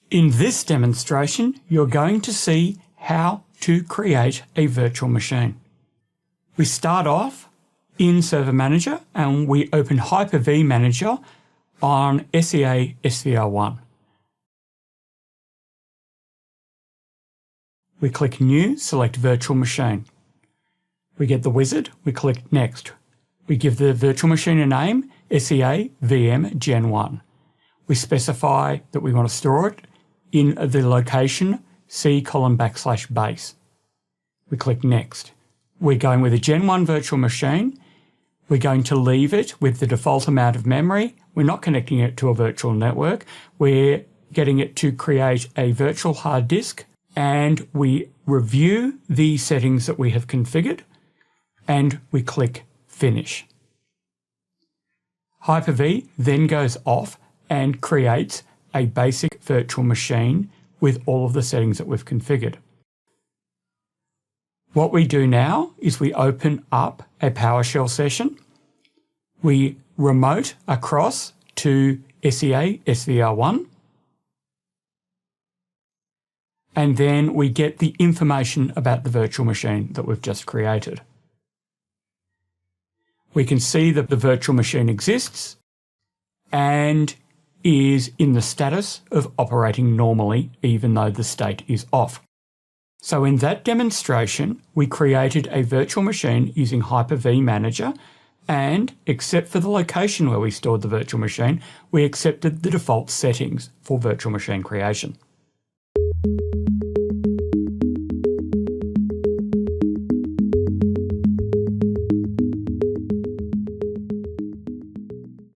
In this demonstration, you're going to see how to create a virtual machine. We start off in Server Manager and we open Hyper-V Manager on SEA SVR1. We click New, select Virtual Machine. We get the wizard, we click Next. We give the virtual machine a name, SEA VM Gen 1. We specify that we want to store it in the location C:\base. We click Next. We're going with a Gen 1 virtual machine. We're going to leave it with the default amount of memory. We're not connecting it to a virtual network. We're getting it to create a virtual hard disk, and we review the settings that we have configured, and we click Finish. Hyper-V then goes off and creates a basic virtual machine with all of the settings that we've configured. What we do now is we open up a PowerShell session. We remote across to SEA SVR1. And then we get the information about the virtual machine that we've just created. We can see that the virtual machine exists and is in the status of operating normally, even though the state is off. So in that demonstration, we created a virtual machine using Hyper-V Manager, and except for the location where we stored the virtual machine, we accepted the default settings for virtual machine creation.